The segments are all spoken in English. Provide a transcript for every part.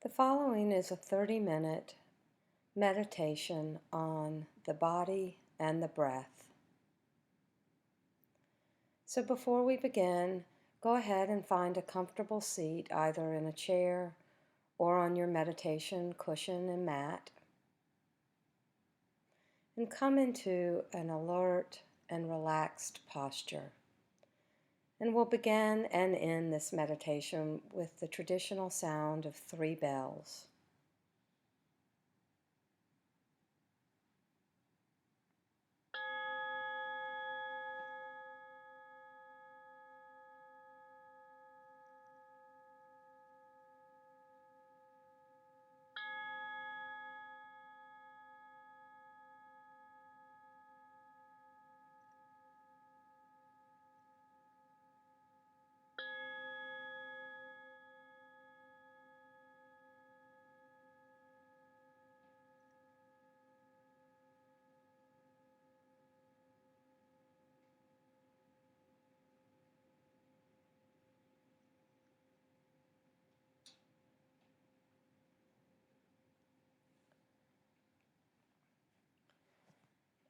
The following is a 30-minute meditation on the body and the breath. So before we begin, go ahead and find a comfortable seat, either in a chair or on your meditation cushion and mat, and come into an alert and relaxed posture. And we'll begin and end this meditation with the traditional sound of 3 bells.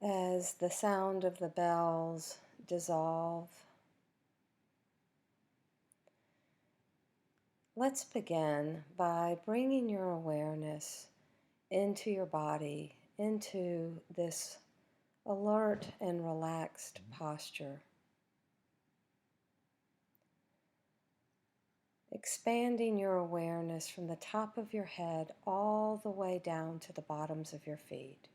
As the sound of the bells dissolve, let's begin by bringing your awareness into your body, into this alert and relaxed posture. Expanding your awareness from the top of your head all the way down to the bottoms of your feet.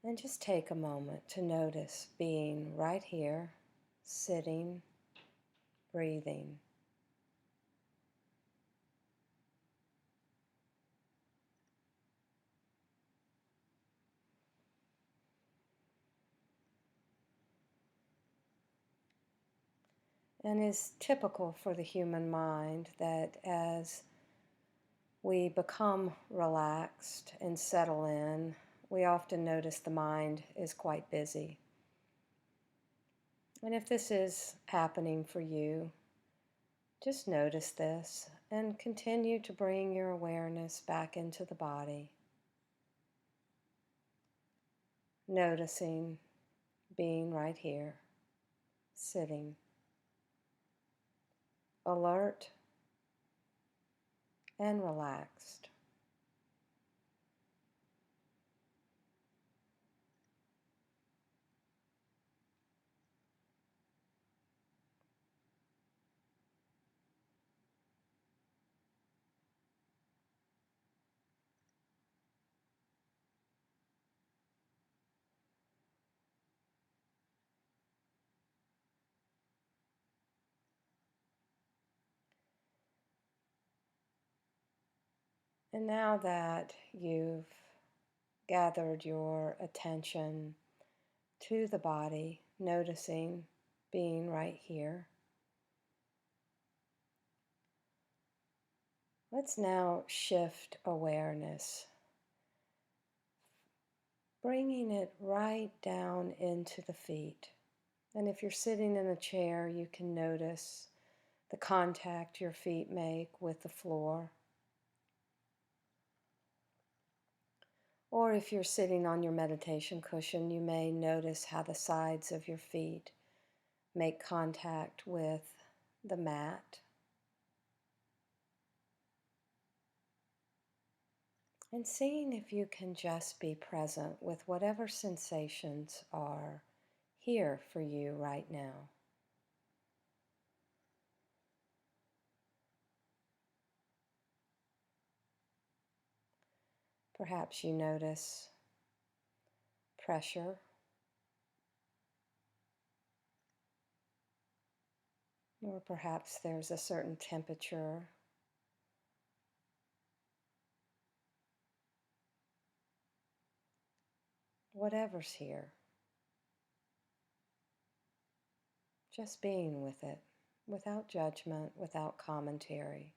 And just take a moment to notice being right here, sitting, breathing. And is typical for the human mind that as we become relaxed and settle in, we often notice the mind is quite busy. And if this is happening for you, just notice this and continue to bring your awareness back into the body. Noticing being right here, sitting, alert and relaxed. And now that you've gathered your attention to the body, noticing being right here, let's now shift awareness, bringing it right down into the feet. And if you're sitting in a chair, you can notice the contact your feet make with the floor. Or if you're sitting on your meditation cushion, you may notice how the sides of your feet make contact with the mat. And seeing if you can just be present with whatever sensations are here for you right now. Perhaps you notice pressure, or perhaps there's a certain temperature. Whatever's here, just being with it, without judgment, without commentary.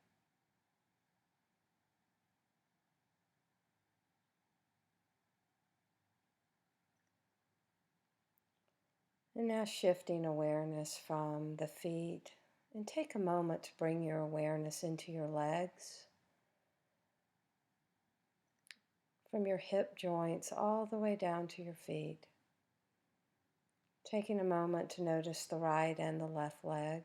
And now shifting awareness from the feet And take a moment to bring your awareness into your legs, from your hip joints all the way down to your feet. Taking a moment to notice the right and the left leg.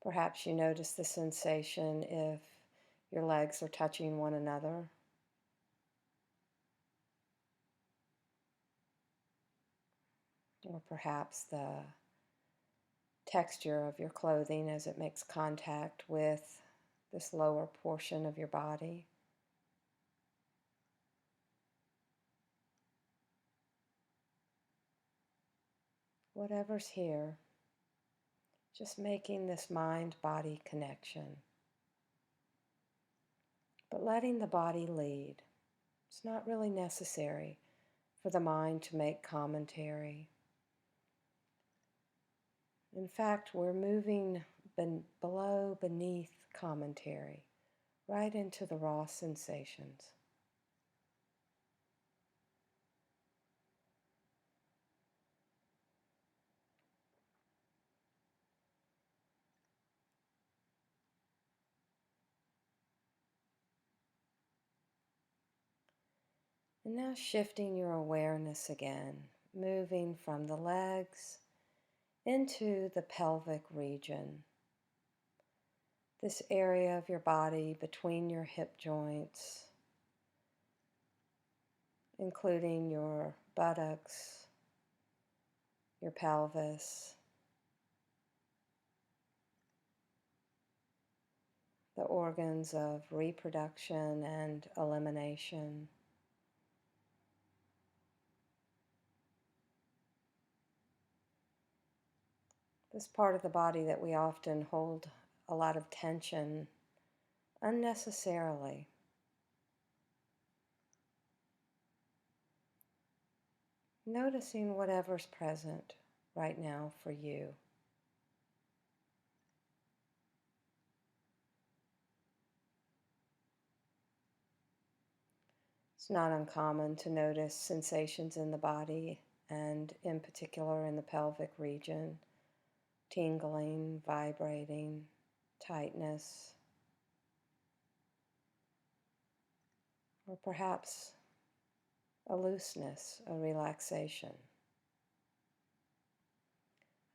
Perhaps you notice the sensation if your legs are touching one another. Or perhaps the texture of your clothing as it makes contact with this lower portion of your body. Whatever's here, just making this mind-body connection, but letting the body lead. It's not really necessary for the mind to make commentary. In fact, we're moving beneath commentary, right into the raw sensations. And now shifting your awareness again, moving from the legs into the pelvic region. This area of your body between your hip joints, including your buttocks, your pelvis, the organs of reproduction and elimination. This part of the body that we often hold a lot of tension unnecessarily. Noticing whatever's present right now for you. It's not uncommon to notice sensations in the body, and in particular in the pelvic region, tingling, vibrating, tightness, or perhaps a looseness, a relaxation.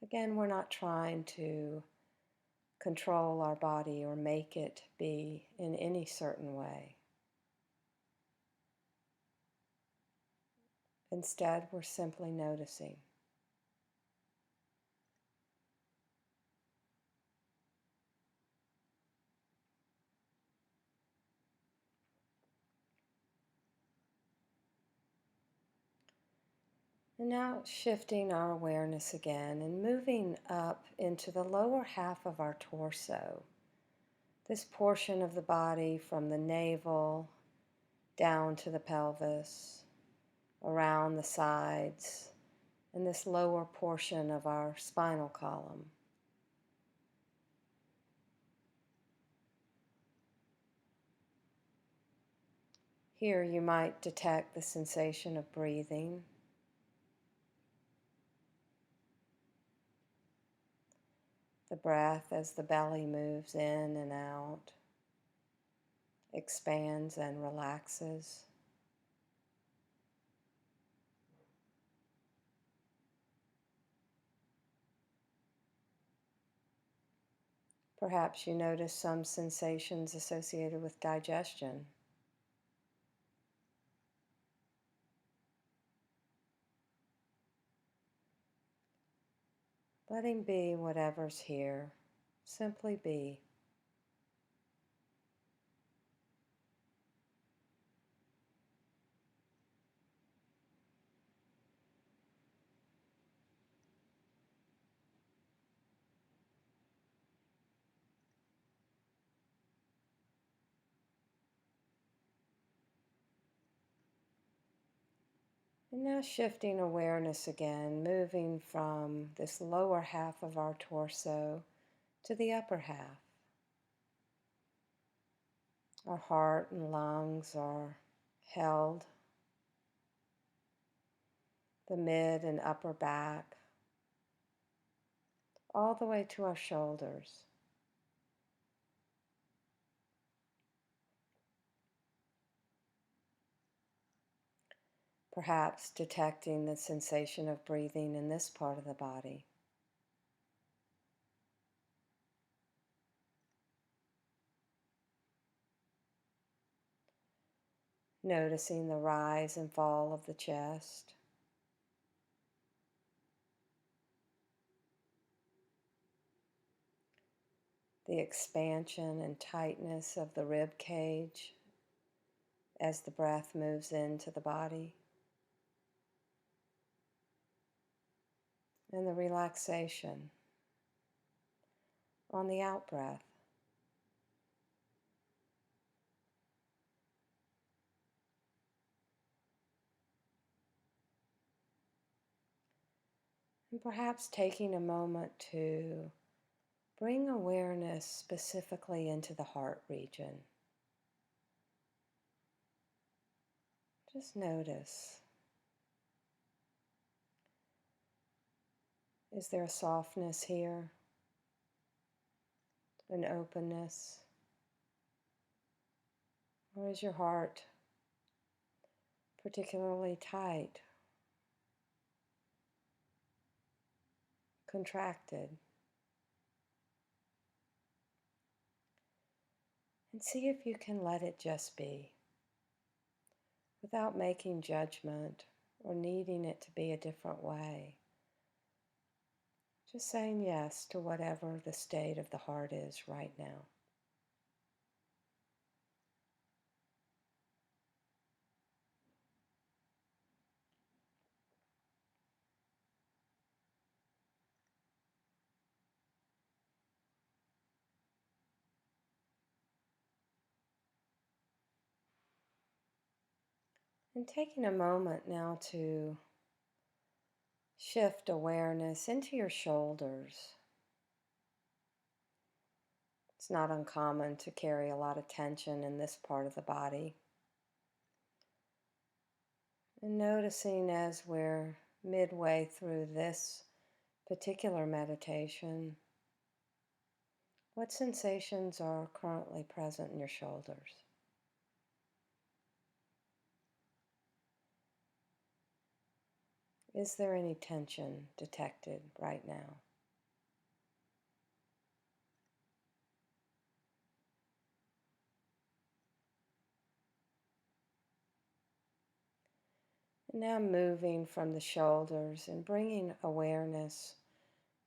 Again, we're not trying to control our body or make it be in any certain way. Instead, we're simply noticing. And now shifting our awareness again and moving up into the lower half of our torso. This portion of the body from the navel down to the pelvis, around the sides, and this lower portion of our spinal column. Here you might detect the sensation of breathing. The breath as the belly moves in and out, expands and relaxes. Perhaps you notice some sensations associated with digestion. Letting be whatever's here. Simply be. And now shifting awareness again, moving from this lower half of our torso to the upper half. Our heart and lungs, our held, the mid and upper back, all the way to our shoulders. Perhaps detecting the sensation of breathing in this part of the body. Noticing the rise and fall of the chest. The expansion and tightness of the rib cage as the breath moves into the body. And the relaxation on the out breath. And perhaps taking a moment to bring awareness specifically into the heart region. Just notice. Is there a softness here? An openness? Or is your heart particularly tight, contracted? And see if you can let it just be, without making judgment or needing it to be a different way. Just saying yes to whatever the state of the heart is right now. And taking a moment now to shift awareness into your shoulders. It's not uncommon to carry a lot of tension in this part of the body. And noticing as we're midway through this particular meditation, what sensations are currently present in your shoulders? Is there any tension detected right now? And now moving from the shoulders and bringing awareness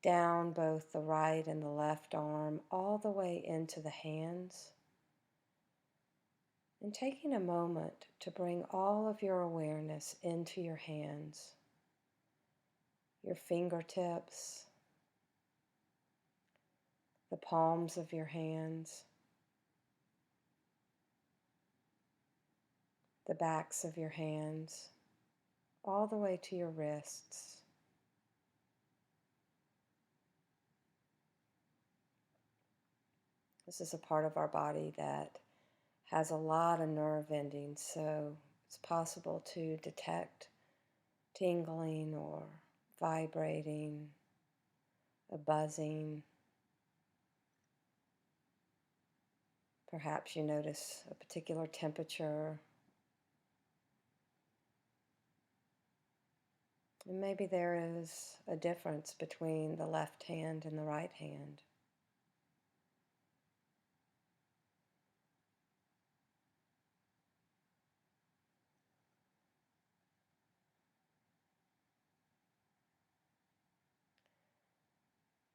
down both the right and the left arm, all the way into the hands. And taking a moment to bring all of your awareness into your hands, your fingertips, the palms of your hands, the backs of your hands, all the way to your wrists. This is a part of our body that has a lot of nerve endings, so it's possible to detect tingling or vibrating, a buzzing. Perhaps you notice a particular temperature. And maybe there is a difference between the left hand and the right hand.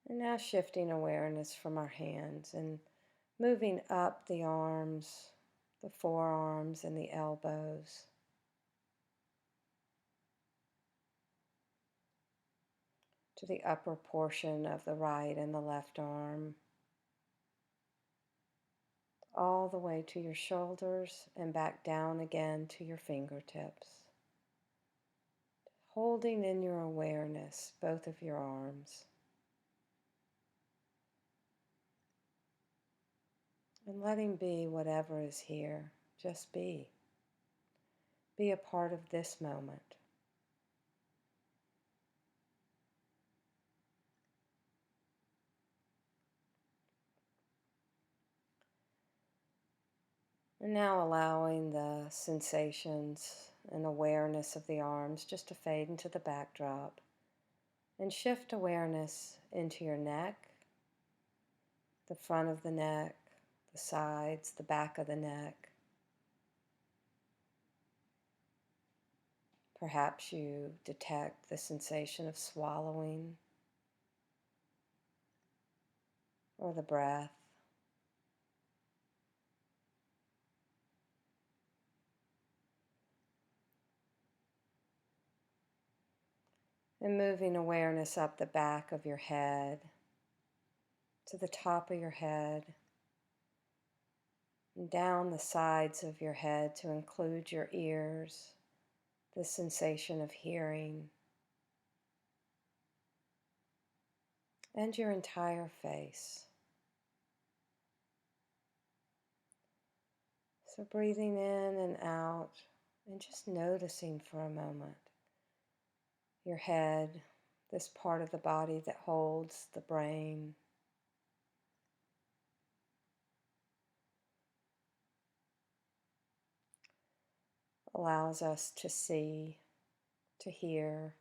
And now shifting awareness from our hands and moving up the arms, the forearms and the elbows. To the upper portion of the right and the left arm. All the way to your shoulders and back down again to your fingertips. Holding in your awareness both of your arms. And letting be whatever is here. Just be. Be a part of this moment. And now allowing the sensations and awareness of the arms just to fade into the backdrop, and shift awareness into your neck, the front of the neck, the sides, the back of the neck. Perhaps you detect the sensation of swallowing or the breath. And moving awareness up the back of your head to the top of your head and down the sides of your head to include your ears, the sensation of hearing, and your entire face. So breathing in and out and just noticing for a moment your head, this part of the body that holds the brain. Allows us to see, to hear,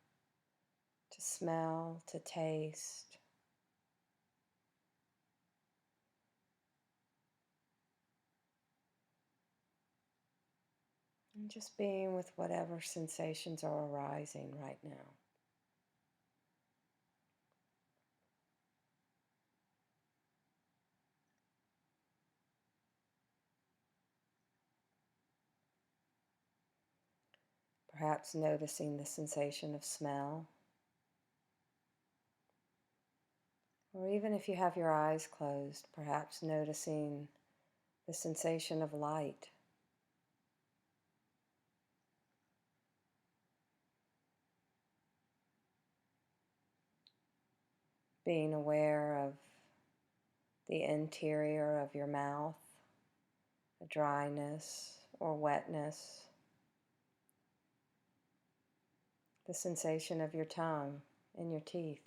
to smell, to taste. And just being with whatever sensations are arising right now. Perhaps noticing the sensation of smell. Or even if you have your eyes closed, perhaps noticing the sensation of light. Being aware of the interior of your mouth, the dryness or wetness, the sensation of your tongue and your teeth.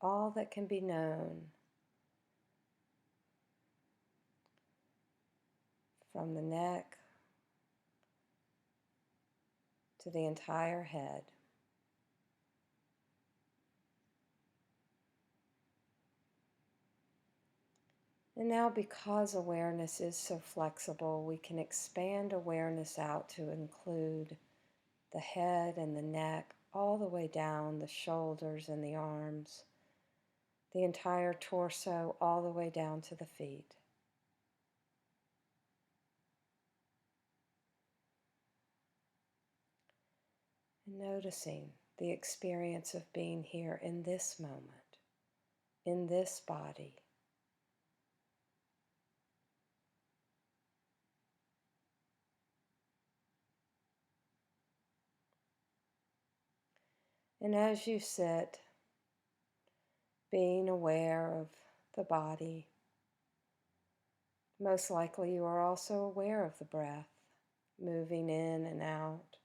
All that can be known from the neck to the entire head. And now, because awareness is so flexible, we can expand awareness out to include the head and the neck, all the way down the shoulders and the arms, the entire torso, all the way down to the feet. And noticing the experience of being here in this moment, in this body. And as you sit, being aware of the body, most likely you are also aware of the breath moving in and out.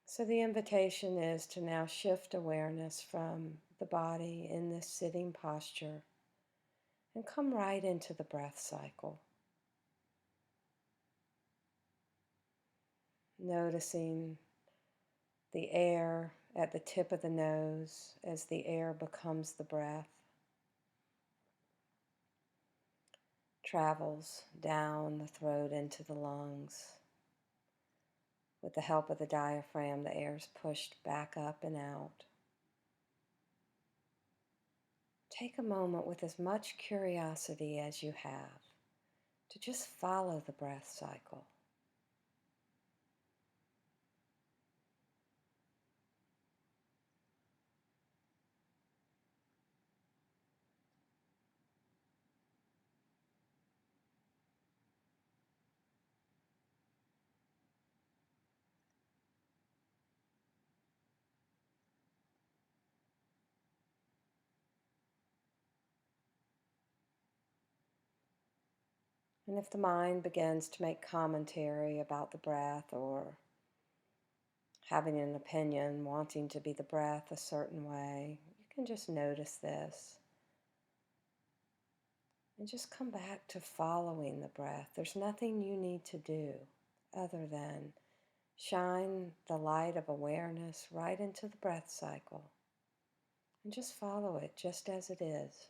So the invitation is to now shift awareness from the body in this sitting posture and come right into the breath cycle. Noticing the air at the tip of the nose as the air becomes the breath, travels down the throat into the lungs. With the help of the diaphragm, the air is pushed back up and out. Take a moment with as much curiosity as you have to just follow the breath cycle. And if the mind begins to make commentary about the breath or having an opinion, wanting to be the breath a certain way, you can just notice this and just come back to following the breath. There's nothing you need to do other than shine the light of awareness right into the breath cycle and just follow it just as it is.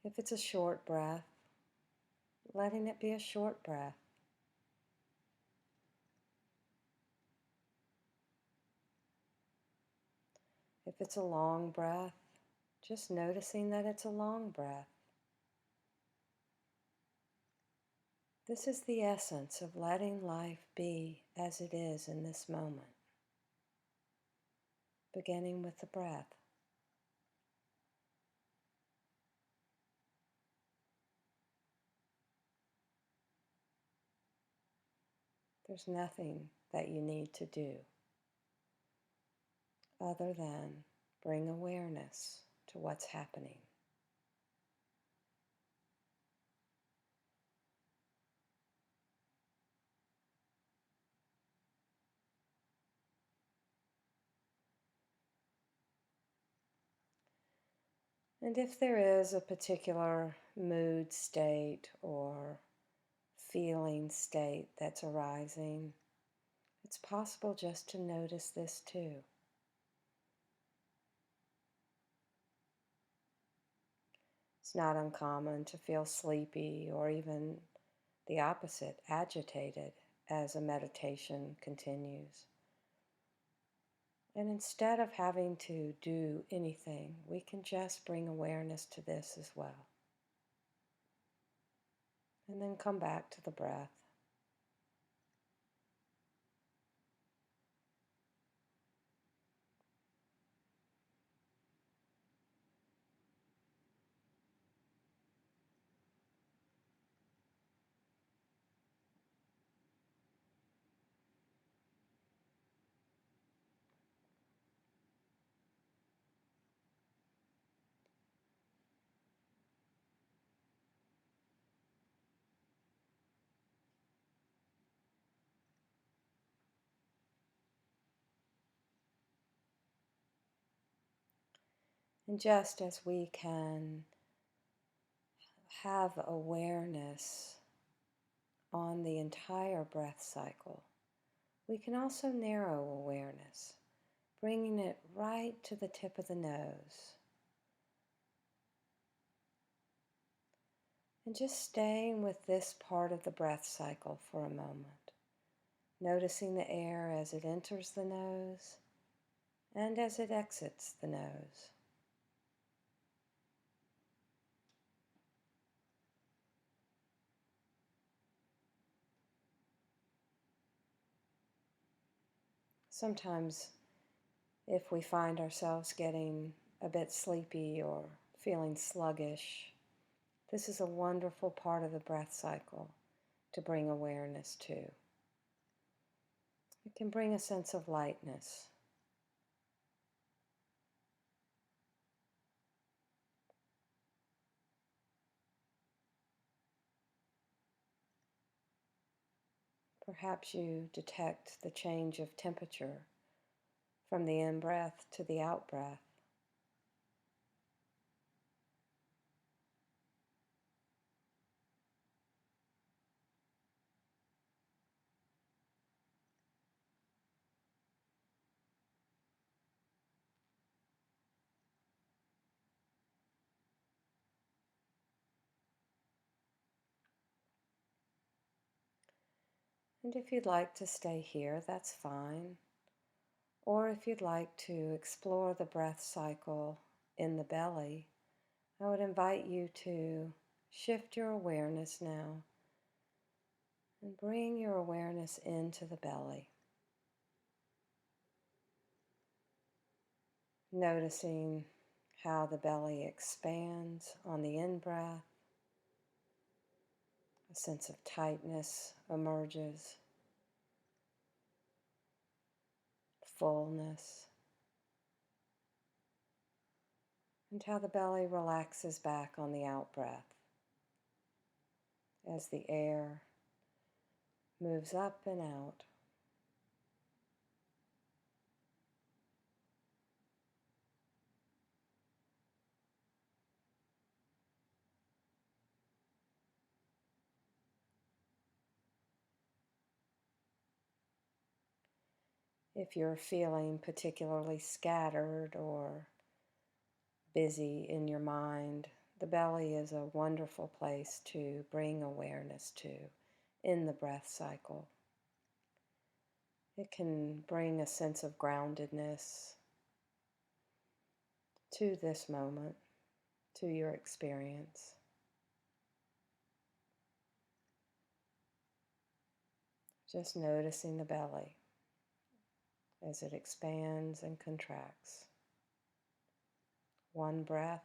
If it's a short breath, letting it be a short breath. If it's a long breath, just noticing that it's a long breath. This is the essence of letting life be as it is in this moment, beginning with the breath. There's nothing that you need to do other than bring awareness to what's happening. And if there is a particular mood state or feeling state that's arising, it's possible just to notice this too. It's not uncommon to feel sleepy or even the opposite, agitated, as a meditation continues. And instead of having to do anything, we can just bring awareness to this as well. And then come back to the breath. And just as we can have awareness on the entire breath cycle, we can also narrow awareness, bringing it right to the tip of the nose. And just staying with this part of the breath cycle for a moment, noticing the air as it enters the nose and as it exits the nose. Sometimes, if we find ourselves getting a bit sleepy or feeling sluggish, this is a wonderful part of the breath cycle to bring awareness to. It can bring a sense of lightness. Perhaps you detect the change of temperature from the in-breath to the out-breath. And if you'd like to stay here, that's fine. Or if you'd like to explore the breath cycle in the belly, I would invite you to shift your awareness now and bring your awareness into the belly. Noticing how the belly expands on the in-breath A sense of tightness emerges, fullness, and how the belly relaxes back on the out-breath as the air moves up and out. If you're feeling particularly scattered or busy in your mind, the belly is a wonderful place to bring awareness to in the breath cycle. It can bring a sense of groundedness to this moment, to your experience. Just noticing the belly as it expands and contracts. One breath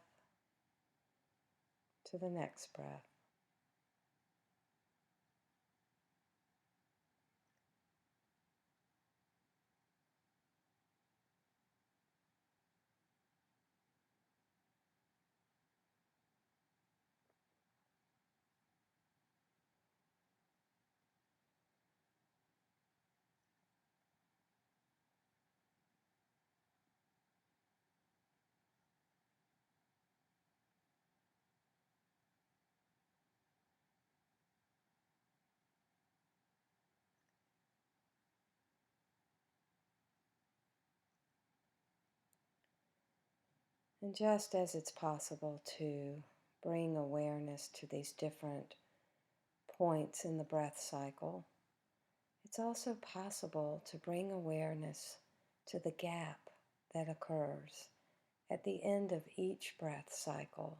to the next breath. And just as it's possible to bring awareness to these different points in the breath cycle, it's also possible to bring awareness to the gap that occurs at the end of each breath cycle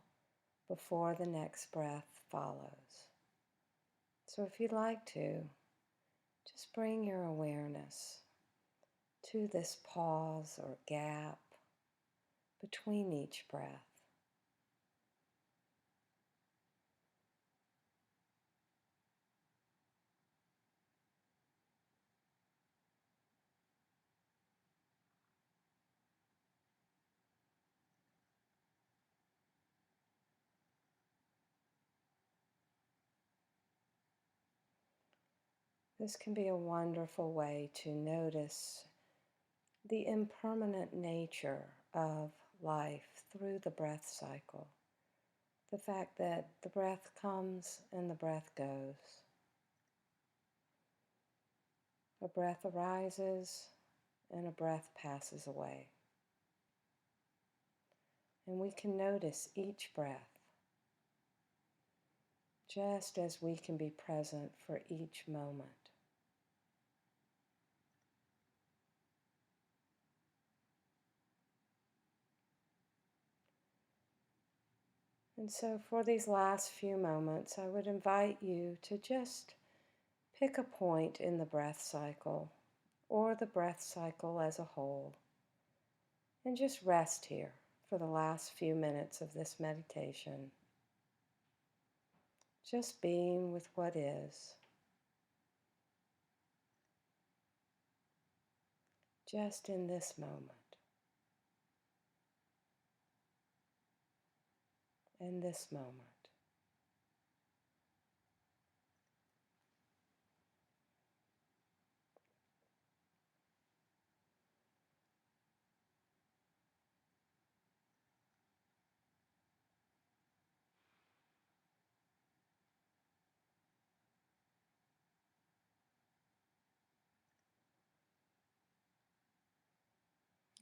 before the next breath follows. So if you'd like to, just bring your awareness to this pause or gap between each breath. This can be a wonderful way to notice the impermanent nature of life through the breath cycle. The fact that the breath comes and the breath goes. A breath arises and a breath passes away. And we can notice each breath just as we can be present for each moment. And so for these last few moments, I would invite you to just pick a point in the breath cycle or the breath cycle as a whole and just rest here for the last few minutes of this meditation. Just being with what is. Just in this moment. In this moment.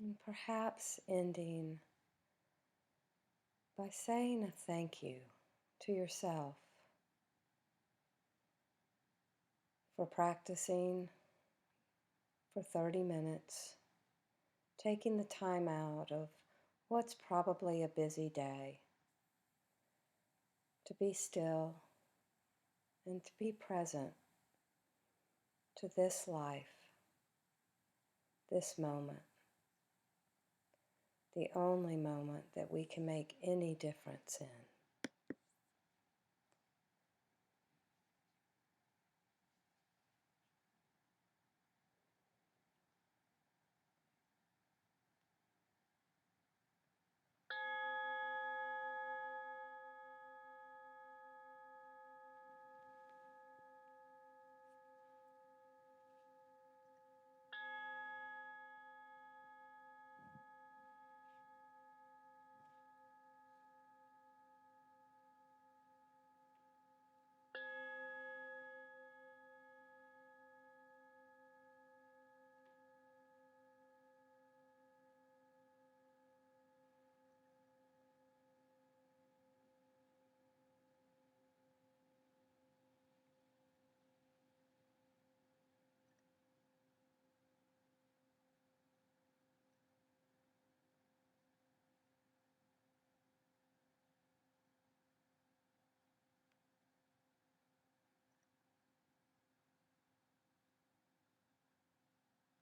And perhaps ending by saying a thank you to yourself for practicing for 30 minutes, taking the time out of what's probably a busy day to be still and to be present to this life, this moment, the only moment that we can make any difference in.